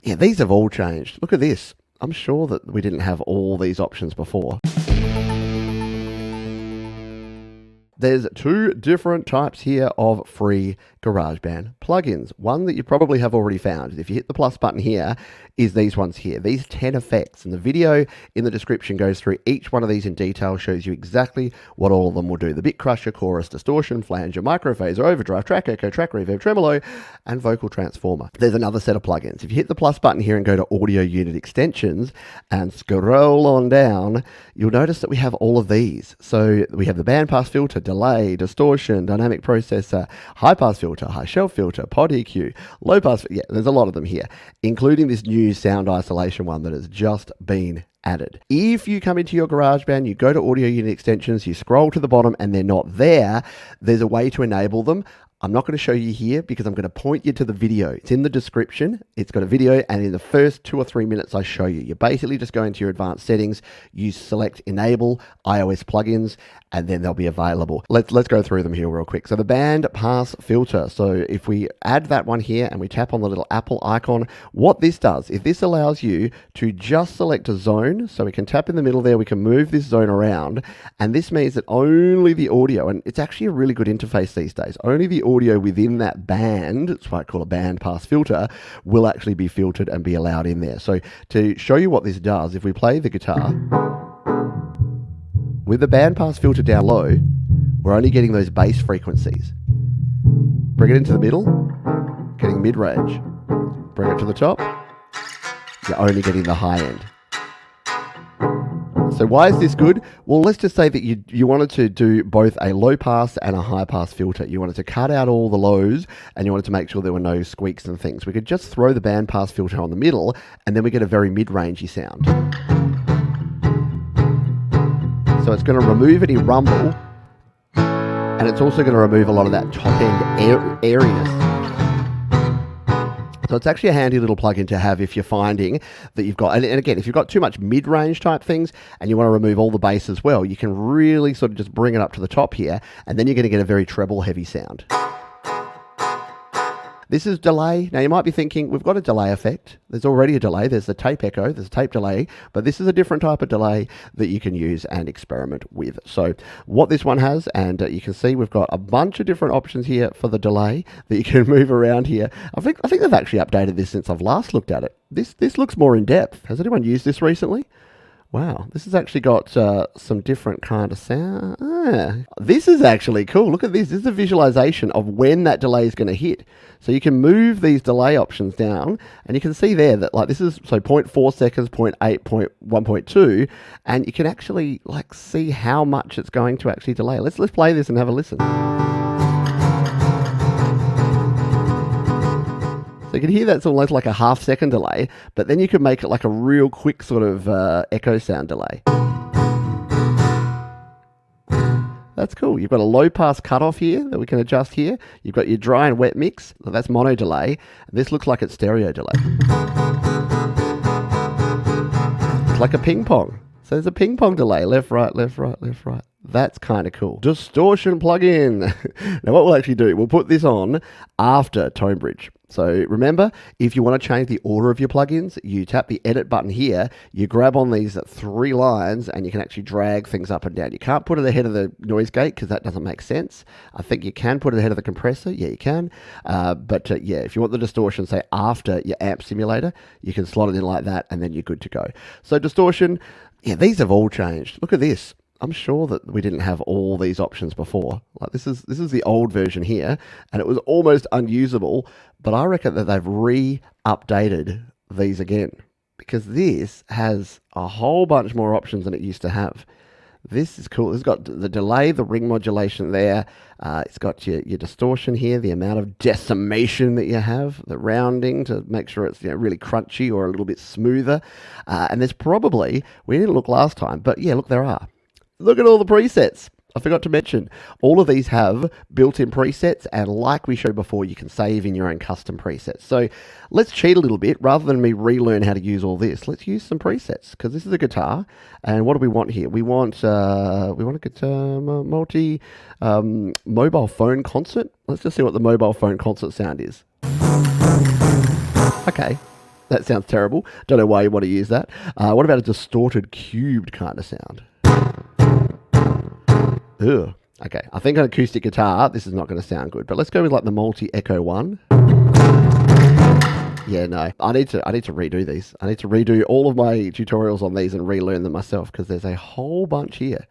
Yeah, these have all changed. Look at this. I'm sure that we didn't have all these options before. There's two different types here of free GarageBand plugins. One that you probably have already found, if you hit the plus button here, is these ones here, these 10 effects. And the video in the description goes through each one of these in detail, shows you exactly what all of them will do. The bit crusher, chorus, distortion, flanger, microphaser, overdrive, track echo, track reverb, tremolo, and vocal transformer. There's another set of plugins. If you hit the plus button here and go to audio unit extensions and scroll on down, you'll notice that we have all of these. So we have the Bandpass Filter, delay, distortion, dynamic processor, Highpass Filter, high shelf filter, PodEQ, Lowpass. Yeah, there's a lot of them here, including this new sound isolation one that has just been added. If you come into your GarageBand, you go to audio unit extensions, you scroll to the bottom and they're not there, there's a way to enable them. I'm not going to show you here because I'm going to point you to the video. It's in the description. It's got a video, and in the first 2 or 3 minutes I show you. You basically just go into your advanced settings, you select enable iOS plugins, and then they'll be available. Let's go through them here real quick. So the Bandpass Filter. So if we add that one here and we tap on the little Apple icon, what this does is this allows you to just select a zone. So we can tap in the middle there, we can move this zone around, and this means that only the audio, and it's actually a really good interface these days, only the audio within that band, it's what I call a bandpass filter, will actually be filtered and be allowed in there. So to show you what this does, if we play the guitar, with the bandpass filter down low, we're only getting those bass frequencies. Bring it into the middle, getting mid-range. Bring it to the top, you're only getting the high end. So why is this good? Well, let's just say that you wanted to do both a low pass and a high pass filter. You wanted to cut out all the lows and you wanted to make sure there were no squeaks and things. We could just throw the bandpass filter on the middle and then we get a very mid-rangey sound. So it's going to remove any rumble, and it's also going to remove a lot of that top end airiness. So it's actually a handy little plugin to have if you're finding that you've got, and again, if you've got too much mid-range type things and you want to remove all the bass as well, you can really sort of just bring it up to the top here, and then you're going to get a very treble heavy sound. This is delay. Now you might be thinking, we've got a delay effect. There's already a delay. There's the tape echo, there's a tape delay, but this is a different type of delay that you can use and experiment with. So what this one has, and you can see we've got a bunch of different options here for the delay that you can move around here. I think they've actually updated this since I've last looked at it. This looks more in depth. Has anyone used this recently? Wow, this has actually got some different kind of sound. This is actually cool. Look at this. This is a visualization of when that delay is going to hit. So you can move these delay options down, and you can see there that like this is so 0.4 seconds, 0.8, 1.2, and you can actually like see how much it's going to actually delay. Let's play this and have a listen. So you can hear that's almost like a half-second delay, but then you can make it like a real quick sort of echo sound delay. That's cool. You've got a low-pass cutoff here that we can adjust here. You've got your dry and wet mix. So that's mono delay. This looks like it's stereo delay. It's like a ping pong. So there's a ping pong delay. Left, right, left, right, left, right. That's kind of cool. Distortion plugin. Now what we'll actually do, we'll put this on after Tone Bridge. So remember, if you want to change the order of your plugins, you tap the edit button here, you grab on these 3 lines, and you can actually drag things up and down. You can't put it ahead of the noise gate because that doesn't make sense. I think you can put it ahead of the compressor. Yeah, you can. But yeah, if you want the distortion, say after your amp simulator, you can slot it in like that, and then you're good to go. So distortion, yeah, these have all changed. Look at this. I'm sure that we didn't have all these options before. Like this is the old version here, and it was almost unusable, but I reckon that they've re-updated these again because this has a whole bunch more options than it used to have. This is cool. It's got the delay, the ring modulation there. It's got your distortion here, the amount of decimation that you have, the rounding to make sure it's really crunchy or a little bit smoother. And there's probably, we didn't look last time, but yeah, look, there are. Look at all the presets. I forgot to mention, all of these have built-in presets, and like we showed before, you can save in your own custom presets. So let's cheat a little bit. Rather than me relearn how to use all this, let's use some presets, because this is a guitar, and what do we want here? We want a guitar mobile phone concert. Let's just see what the mobile phone concert sound is. Okay. That sounds terrible. Don't know why you want to use that. What about a distorted, cubed kind of sound? Ugh. Okay, I think on acoustic guitar, this is not going to sound good. But let's go with like the multi-echo one. Yeah, no, I need to redo these. I need to redo all of my tutorials on these and relearn them myself because there's a whole bunch here.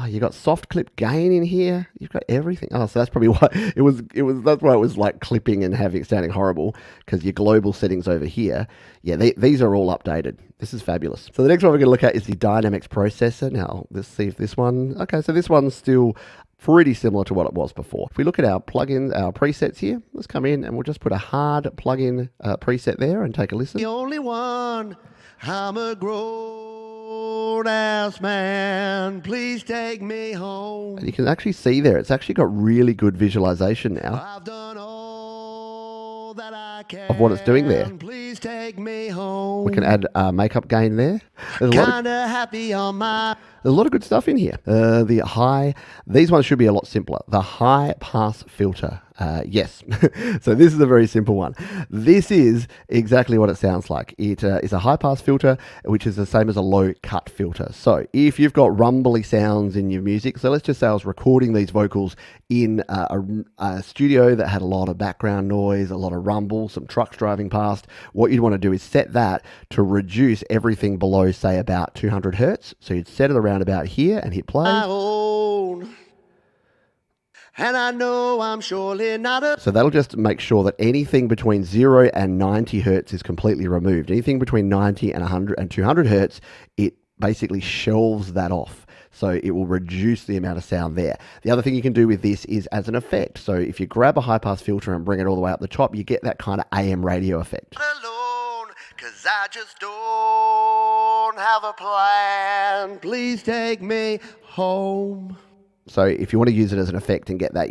You got soft clip gain in here. You've got everything. Oh, so that's probably why it was. That's why it was like clipping and sounding horrible because your global settings over here. Yeah, these are all updated. This is fabulous. So the next one we're going to look at is the Dynamics processor. Now let's see if this one. Okay, so this one's still pretty similar to what it was before. If we look at our plugins, our presets here, let's come in and we'll just put a hard plugin preset there and take a listen. The only one, I'm a grown-ass man, please take me home. And you can actually see there, it's actually got really good visualization now I've done all that I can, of what it's doing there. please take me home. We can add makeup gain there. There's Kinda happy on my... There's a lot of good stuff in here. These ones should be a lot simpler. The Highpass Filter. Yes. So this is a very simple one. This is exactly what it sounds like. It is a high-pass filter, which is the same as a low-cut filter. So if you've got rumbly sounds in your music, so let's just say I was recording these vocals in a studio that had a lot of background noise, a lot of rumble, some trucks driving past, what you'd want to do is set that to reduce everything below, say, about 200 hertz. So you'd set it around about here and hit play. I own, and I know I'm surely not a... So that'll just make sure that anything between 0 and 90 hertz is completely removed. Anything between 90 and 100 and 200 hertz, it basically shelves that off. So it will reduce the amount of sound there. The other thing you can do with this is as an effect. So if you grab a high-pass filter and bring it all the way up the top, you get that kind of AM radio effect. Alone, 'cause I just don't have a plan. Please take me home. So if you want to use it as an effect and get that,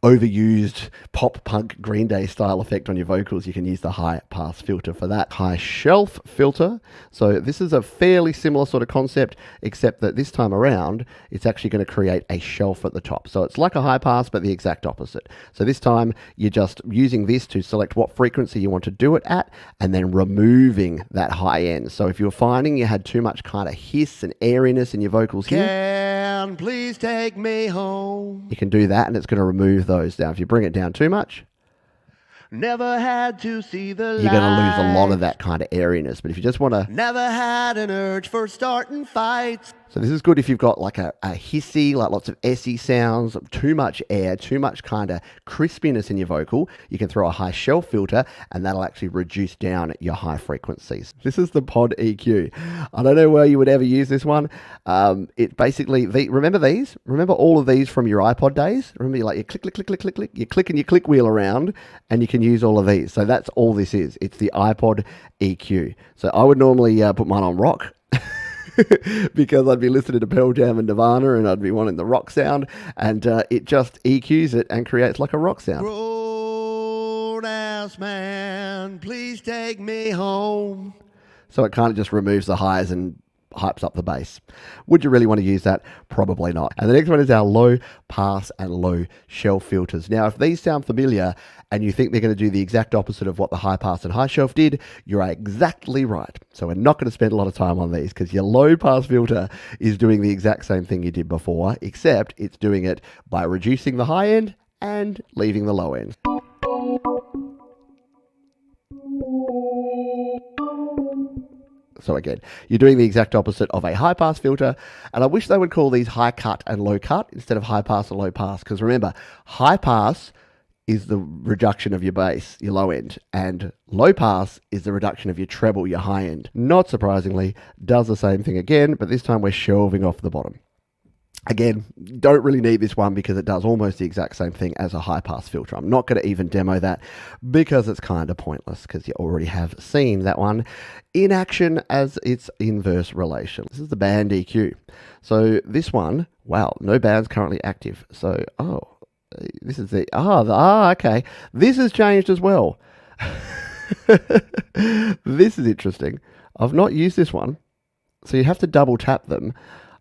overused pop punk Green Day style effect on your vocals, you can use the high pass filter for that. High shelf filter. So this is a fairly similar sort of concept, except that this time around, it's actually going to create a shelf at the top. So it's like a high pass, but the exact opposite. So this time you're just using this to select what frequency you want to do it at, and then removing that high end. So if you're finding you had too much kind of hiss and airiness in your vocals here, Can please take me home. you can do that and it's going to remove those. Now, if you bring it down too much, Never had to see the light. you're going to lose a lot of that kind of airiness. But if you just want to... Never had an urge for starting fights. So this is good if you've got like a hissy, like lots of SE sounds, too much air, too much kind of crispiness in your vocal. You can throw a high shelf filter and that'll actually reduce down your high frequencies. This is the PodEQ. I don't know where you would ever use this one. It basically, remember these? Remember all of these from your iPod days? Remember you click, click, click, click, click, click. You click and you click wheel around and you can use all of these. So that's all this is. It's the iPod EQ. So I would normally put mine on rock. Because I'd be listening to Pearl Jam and Nirvana and I'd be wanting the rock sound, and it just EQs it and creates like a rock sound. Grown-ass man, please take me home. So it kind of just removes the highs and hypes up the bass. Would you really want to use that? Probably not. And the next one is our low pass and low shelf filters. Now, if these sound familiar and you think they're going to do the exact opposite of what the high pass and high shelf did, you're exactly right. So we're not going to spend a lot of time on these because your low pass filter is doing the exact same thing you did before, except it's doing it by reducing the high end and leaving the low end. So again, you're doing the exact opposite of a high pass filter, and I wish they would call these high cut and low cut instead of high pass and low pass, because remember, high pass is the reduction of your bass, your low end, and low pass is the reduction of your treble, your high end. Not surprisingly, does the same thing again, but this time we're shelving off the bottom. Again, don't really need this one because it does almost the exact same thing as a high-pass filter. I'm not going to even demo that because it's kind of pointless because you already have seen that one in action as its inverse relation. This is the band EQ. So this one, wow, no bands currently active. So, this is the, okay. This has changed as well. This is interesting. I've not used this one. So you have to double tap them.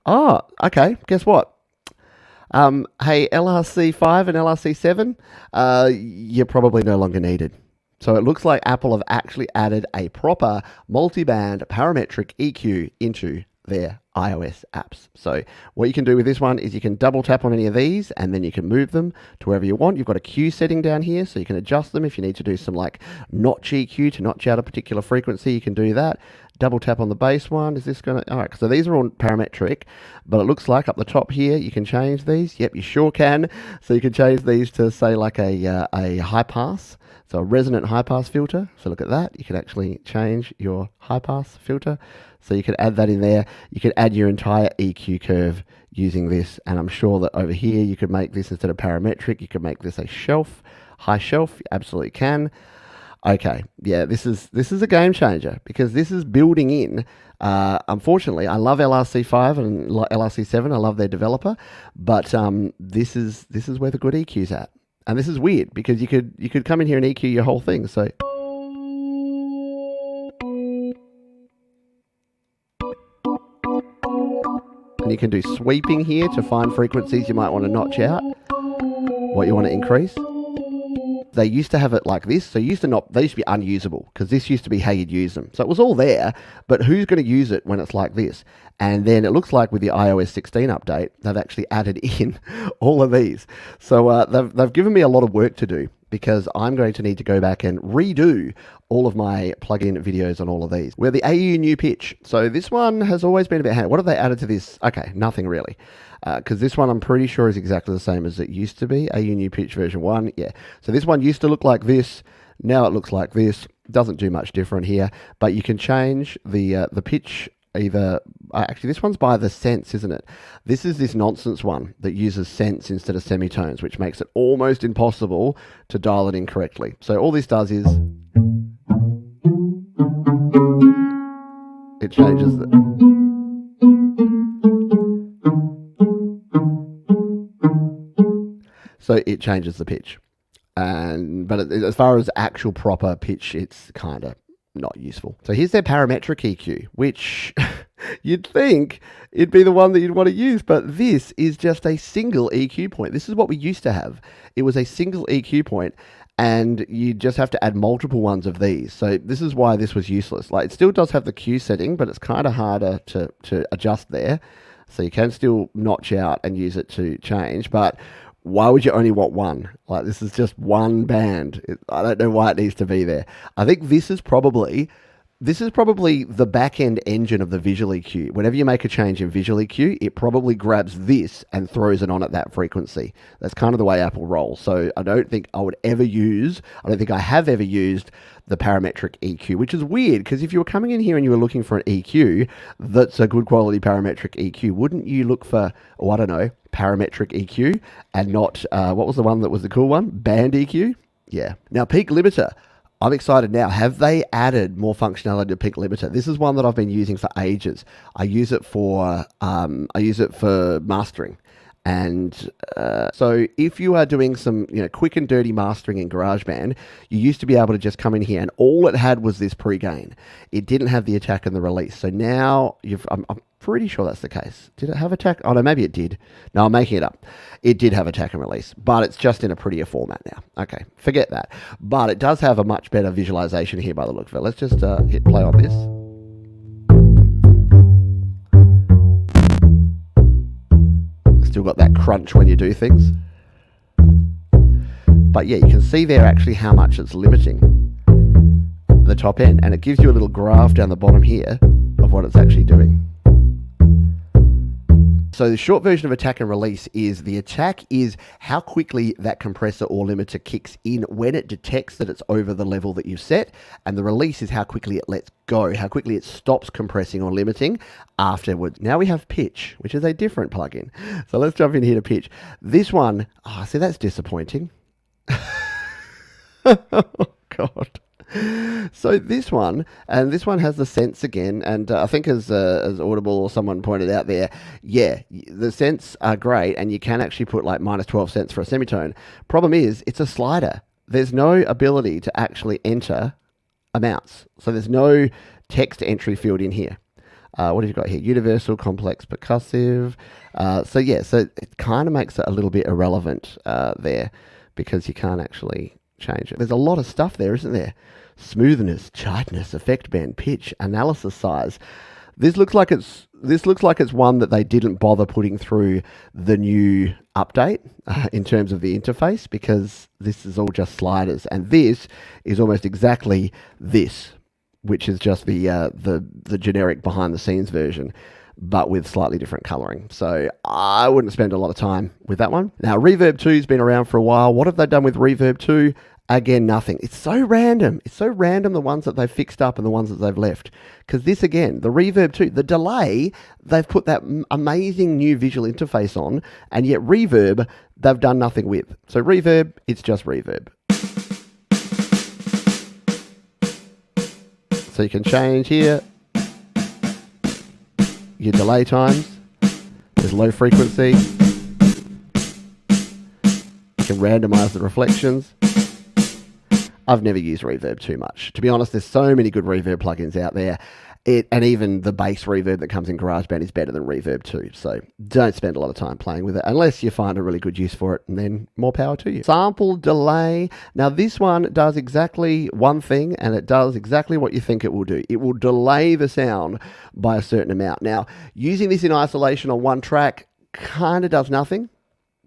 Oh, okay. Guess what? Hey, LRC5 and LRC7, you're probably no longer needed. So it looks like Apple have actually added a proper multi-band parametric EQ into their iOS apps. So what you can do with this one is you can double tap on any of these and then you can move them to wherever you want. You've got a Q setting down here, so you can adjust them if you need to do some like notch EQ to notch out a particular frequency. You can do that. Double tap on the bass one. Is this going to... All right, so these are all parametric, but it looks like up the top here, you can change these. Yep, you sure can. So you can change these to, say, like a high pass. So a resonant high pass filter. So look at that. You can actually change your high pass filter. So you can add that in there. You can add your entire EQ curve using this. And I'm sure that over here, you could make this instead of parametric, you could make this a shelf, high shelf. You absolutely can. Okay, yeah, this is a game changer because this is building in. Unfortunately, I love LRC5 and LRC7. I love their developer, but this is where the good EQ's at, and this is weird because you could come in here and EQ your whole thing. So, and you can do sweeping here to find frequencies you might want to notch out, what you want to increase. They used to have it like this, so they used to be unusable because this used to be how you'd use them. So it was all there, but who's going to use it when it's like this? And then it looks like with the iOS 16 update, they've actually added in all of these. So they've given me a lot of work to do because I'm going to need to go back and redo all of my plugin videos on all of these. We're the AU new pitch. So this one has always been a bit handy. What have they added to this? Okay, nothing really. Because this one I'm pretty sure is exactly the same as it used to be. AU new pitch version 1, yeah. So this one used to look like this. Now it looks like this. Doesn't do much different here. But you can change the pitch either... actually, this one's by the sense, isn't it? This is this nonsense one that uses sense instead of semitones, which makes it almost impossible to dial it in correctly. So all this does is... it changes the... So it changes the pitch. But as far as actual proper pitch, it's kind of not useful. So here's their parametric EQ, which you'd think it'd be the one that you'd want to use, but this is just a single EQ point. This is what we used to have. It was a single EQ point, and you just have to add multiple ones of these. So this is why this was useless. Like, it still does have the Q setting, but it's kind of harder to adjust there. So you can still notch out and use it to change, but why would you only want one? Like, this is just one band. I don't know why it needs to be there. I think this is probably the back-end engine of the visual EQ. Whenever you make a change in visual EQ, it probably grabs this and throws it on at that frequency. That's kind of the way Apple rolls. So I don't think I have ever used the parametric EQ, which is weird because if you were coming in here and you were looking for an EQ that's a good quality parametric EQ, wouldn't you look for, I don't know, parametric EQ and not, what was the one that was the cool one? Band EQ? Yeah. Now, peak limiter. I'm excited now. Have they added more functionality to peak limiter? This is one that I've been using for ages. I use it for mastering. And so if you are doing some quick and dirty mastering in GarageBand, you used to be able to just come in here and all it had was this pre-gain. It didn't have the attack and the release. So now I'm pretty sure that's the case. Did it have attack? Oh no, maybe it did. No, I'm making it up. It did have attack and release, but it's just in a prettier format now. Okay, forget that. But it does have a much better visualization here by the look of it. Let's just hit play on this. Still got that crunch when you do things. But yeah, you can see there actually how much it's limiting the top end. And it gives you a little graph down the bottom here of what it's actually doing. So the short version of attack and release is the attack is how quickly that compressor or limiter kicks in when it detects that it's over the level that you've set. And the release is how quickly it lets go, how quickly it stops compressing or limiting afterwards. Now we have pitch, which is a different plugin. So let's jump in here to pitch. This one, see, that's disappointing. Oh, God. So this one has the sense again, and I think as Audible or someone pointed out there, yeah, the cents are great, and you can actually put like minus 12 cents for a semitone. Problem is, it's a slider. There's no ability to actually enter amounts, so there's no text entry field in here. What have you got here? Universal, complex, percussive. So it kind of makes it a little bit irrelevant there because you can't actually change it. There's a lot of stuff there, isn't there? Smoothness, tightness, effect band, pitch, analysis size. This looks like it's one that they didn't bother putting through the new update in terms of the interface, because this is all just sliders, and this is almost exactly this, which is just the generic behind the scenes version, but with slightly different coloring. So I wouldn't spend a lot of time with that one. Now, Reverb 2's been around for a while. What have they done with Reverb 2? Again, nothing. It's so random. It's so random, the ones that they've fixed up and the ones that they've left. Because this, again, the Reverb 2, the delay, they've put that amazing new visual interface on, and yet Reverb, they've done nothing with. So Reverb, it's just Reverb. So you can change here your delay times. There's low frequency. You can randomize the reflections. I've never used Reverb too much. To be honest, there's so many good Reverb plugins out there. And even the base Reverb that comes in GarageBand is better than Reverb 2. So don't spend a lot of time playing with it unless you find a really good use for it, and then more power to you. Sample delay. Now this one does exactly one thing, and it does exactly what you think it will do. It will delay the sound by a certain amount. Now, using this in isolation on one track kind of does nothing.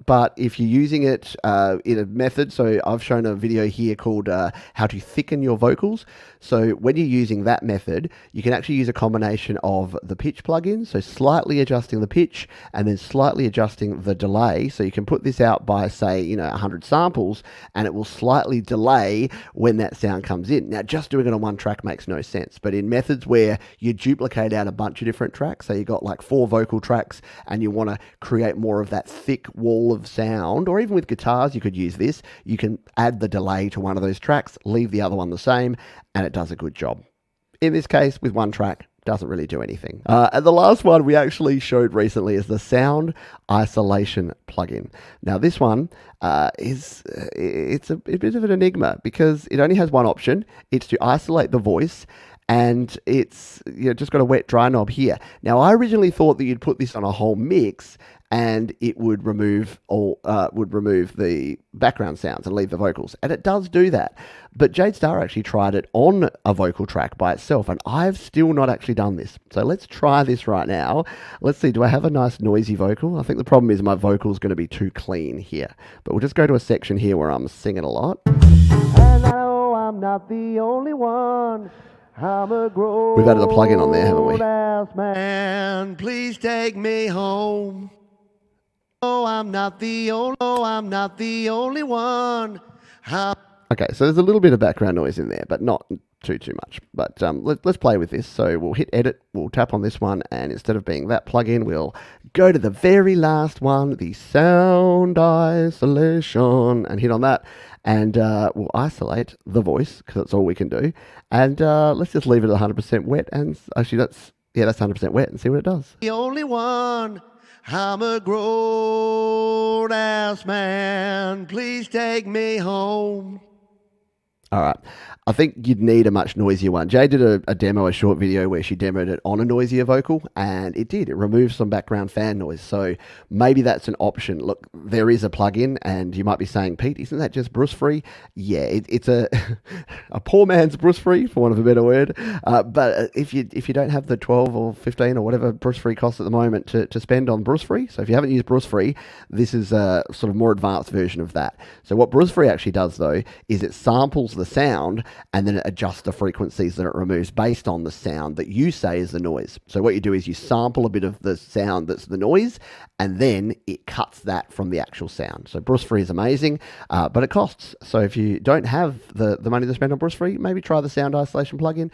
But if you're using it in a method, so I've shown a video here called how to thicken your vocals. So when you're using that method, you can actually use a combination of the pitch plugin, so slightly adjusting the pitch and then slightly adjusting the delay. So you can put this out by, say, 100 samples, and it will slightly delay when that sound comes in. Now, just doing it on one track makes no sense, but in methods where you duplicate out a bunch of different tracks, so you got like 4 vocal tracks and you want to create more of that thick wall of sound, or even with guitars, you could use this. You can add the delay to one of those tracks, leave the other one the same, and it does a good job. In this case, with one track, doesn't really do anything. And the last one we actually showed recently is the sound isolation plugin. Now this one it's a bit of an enigma, because it only has one option. It's to isolate the voice, and it's just got a wet dry knob here. Now I originally thought that you'd put this on a whole mix and it would remove the background sounds and leave the vocals, and it does do that. But Jade Star actually tried it on a vocal track by itself, and I've still not actually done this. So let's try this right now. Let's see, do I have a nice noisy vocal? I think the problem is my vocal is going to be too clean here. But we'll just go to a section here where I'm singing a lot. And I know I'm not the only one. We've added the plugin on there, haven't we? Man, please take me home. Oh, I'm not the only one. Okay, so there's a little bit of background noise in there, but not too much. But let's play with this. So we'll hit edit, we'll tap on this one, and instead of being that plugin, we'll go to the very last one, the sound isolation, and hit on that. And we'll isolate the voice, because that's all we can do. And let's just leave it at 100% wet. And actually, that's 100% wet, and see what it does. The only one. I'm a grown-ass man. Please take me home. All right. I think you'd need a much noisier one. Jay did a demo, a short video where she demoed it on a noisier vocal, and it did. It removed some background fan noise. So maybe that's an option. Look, there is a plugin, and you might be saying, Pete, isn't that just Bruce free? Yeah, it's a poor man's Bruce free, for want of a better word. But if you don't have the 12 or 15 or whatever Bruce free costs at the moment to spend on Bruce free, so if you haven't used Bruce free, this is a sort of more advanced version of that. So what Bruce free actually does, though, is it samples the sound and then it adjusts the frequencies that it removes based on the sound that you say is the noise. So what you do is you sample a bit of the sound that's the noise, and then it cuts that from the actual sound. So Bruce free is amazing, but it costs. So if you don't have the money to spend on Bruce free, maybe try the sound isolation plugin.